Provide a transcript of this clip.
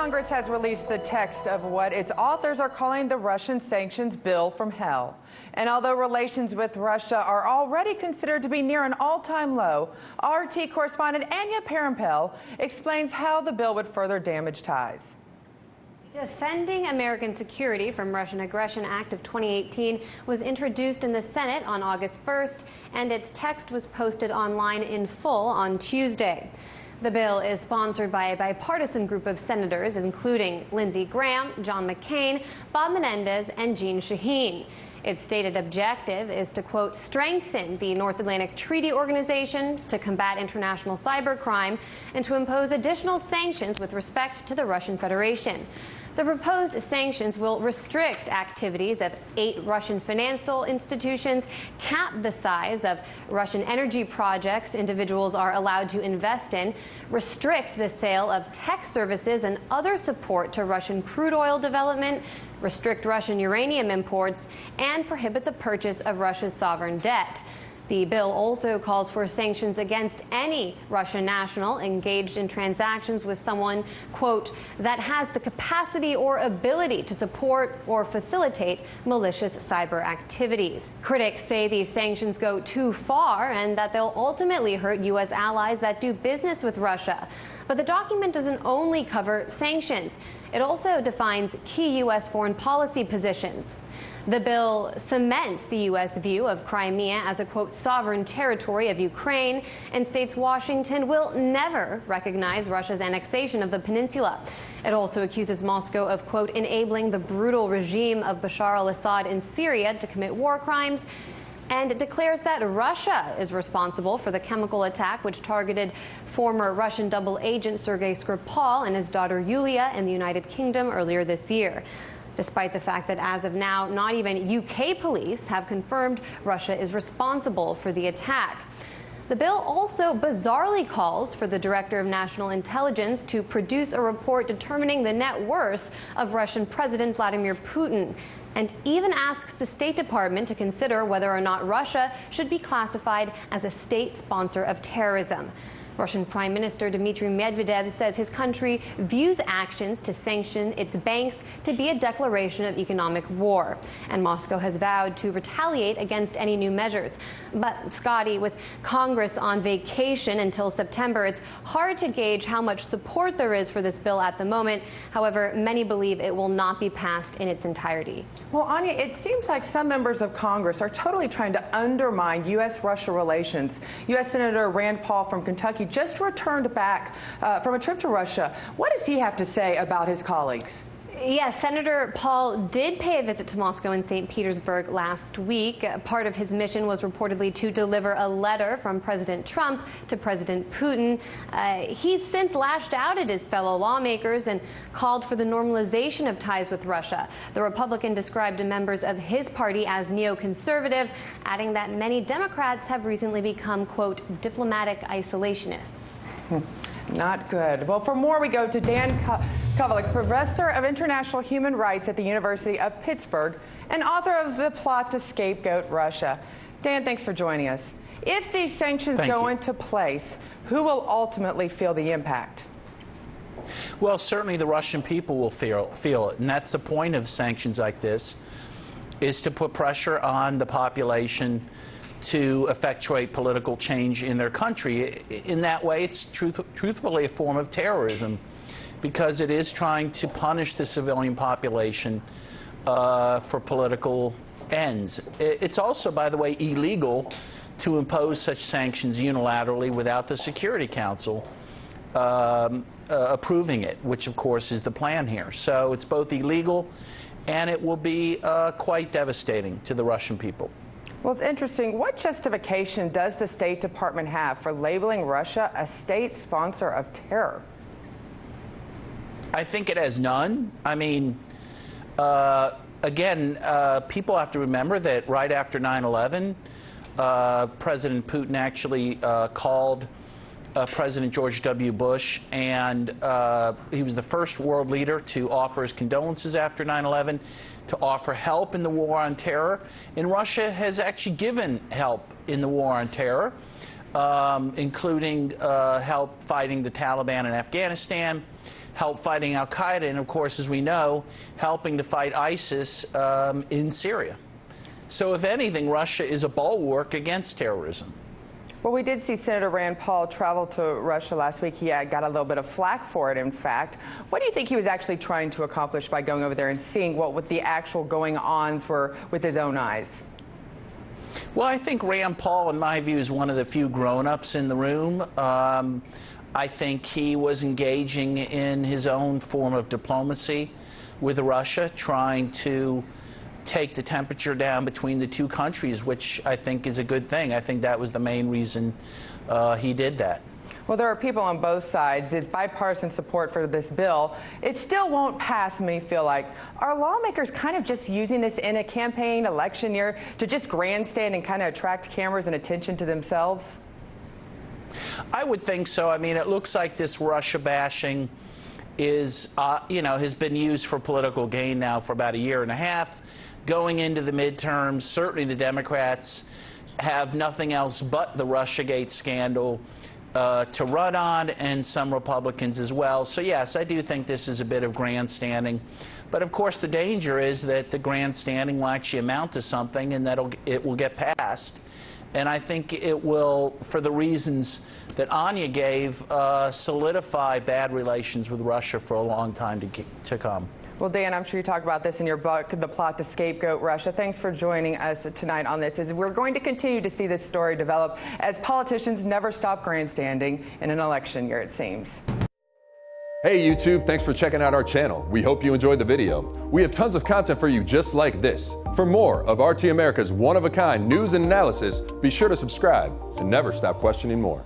Congress has released the text of what its authors are calling the Russian sanctions bill from hell. And although relations with Russia are already considered to be near an all-time low, RT correspondent Anya Parampil explains how the bill would further damage ties. Defending American Security from Russian Aggression Act of 2018 was introduced in the Senate on August 1st, and its text was posted online in full on Tuesday. The bill is sponsored by a bipartisan group of senators, including Lindsey Graham, John McCain, Bob Menendez, and Jeanne Shaheen. Its stated objective is to, quote, strengthen the North Atlantic Treaty Organization, to combat international cybercrime, and to impose additional sanctions with respect to the Russian Federation. The proposed sanctions will restrict activities of 8 Russian financial institutions, cap the size of Russian energy projects individuals are allowed to invest in, restrict the sale of tech services and other support to Russian crude oil development, restrict Russian uranium imports, and prohibit the purchase of Russia's sovereign debt. The bill also calls for sanctions against any Russian national engaged in transactions with someone, quote, that has the capacity or ability to support or facilitate malicious cyber activities. Critics say these sanctions go too far and that they'll ultimately hurt U.S. allies that do business with Russia. But the document doesn't only cover sanctions. It also defines key U.S. foreign policy positions. The bill cements the U.S. view of Crimea as a, quote, sovereign territory of Ukraine, and states Washington will never recognize Russia's annexation of the peninsula. It also accuses Moscow of, quote, enabling the brutal regime of Bashar al-Assad in Syria to commit war crimes. And it declares that Russia is responsible for the chemical attack which targeted former Russian double agent Sergei Skripal and his daughter Yulia in the United Kingdom earlier this year. Despite the fact that as of now, not even UK police have confirmed Russia is responsible for the attack. The bill also bizarrely calls for the Director of National Intelligence to produce a report determining the net worth of Russian President Vladimir Putin, and even asks the State Department to consider whether or not Russia should be classified as a state sponsor of terrorism. Russian Prime Minister Dmitry Medvedev says his country views actions to sanction its banks to be a declaration of economic war. And Moscow has vowed to retaliate against any new measures. But, Scottie, with Congress on vacation until September, it's hard to gauge how much support there is for this bill at the moment. However, many believe it will not be passed in its entirety. Well, Anya, it seems like some members of Congress are totally trying to undermine U.S.-Russia relations. U.S. Senator Rand Paul from Kentucky just returned back from a trip to Russia. What does he have to say about his colleagues? Yes, Senator Paul did pay a visit to Moscow and St. Petersburg last week. Part of his mission was reportedly to deliver a letter from President Trump to President Putin. He's since lashed out at his fellow lawmakers and called for the normalization of ties with Russia. The Republican described members of his party as neoconservative, adding that many Democrats have recently become, quote, diplomatic isolationists. Not good. Well, for more, we go to Dan Kovalik, professor of international human rights at the University of Pittsburgh and author of The Plot to Scapegoat Russia. Dan, thanks for joining us. If these sanctions go into place, who will ultimately feel the impact? Well, certainly the Russian people will feel it, and that's the point of sanctions like this, is to put pressure on the population to effectuate political change in their country. In that way, it's truthfully a form of terrorism, because it is trying to punish the civilian population for political ends. It's also, by the way, illegal to impose such sanctions unilaterally without the Security Council approving it, which, of course, is the plan here. So it's both illegal, and it will be quite devastating to the Russian people. Well, it's interesting. What justification does the State Department have for labeling Russia a state sponsor of terror? I think it has none. I mean, again, people have to remember that right after 9/11, President Putin actually called President George W. Bush, and he was the first world leader to offer his condolences after 9/11, to offer help in the war on terror. And Russia has actually given help in the war on terror, including help fighting the Taliban in Afghanistan, help fighting al-Qaeda, and of course, as we know, helping to fight ISIS in Syria. So if anything, Russia is a bulwark against terrorism. Well, we did see Senator Rand Paul travel to Russia last week. He got a little bit of flack for it, in fact. What do you think he was actually trying to accomplish by going over there and seeing what the actual going-ons were with his own eyes? Well, I think Rand Paul, in my view, is one of the few grown-ups in the room. I think he was engaging in his own form of diplomacy with Russia, trying to take the temperature down between the two countries, which I think is a good thing. I think that was the main reason he did that. Well, there are people on both sides. There's bipartisan support for this bill. It still won't pass, many feel like. Are lawmakers kind of just using this in a campaign election year to just grandstand and kind of attract cameras and attention to themselves? I would think so. I mean, it looks like this Russia bashing is, has been used for political gain now for about a year and a half. Going into the midterms, certainly the Democrats have nothing else but the Russiagate scandal to run on, and some Republicans as well. So yes, I do think this is a bit of grandstanding. But of course, the danger is that the grandstanding will actually amount to something, and that it will get passed. And I think it will, for the reasons that Anya gave, solidify bad relations with Russia for a long time to come. Well, Dan, I'm sure you talk about this in your book, The Plot to Scapegoat Russia. Thanks for joining us tonight on this. As we're going to continue to see this story develop as politicians never stop grandstanding in an election year, it seems. Hey YouTube, thanks for checking out our channel. We hope you enjoyed the video. We have tons of content for you just like this. For more of RT America's one-of-a-kind news and analysis, be sure to subscribe and never stop questioning more.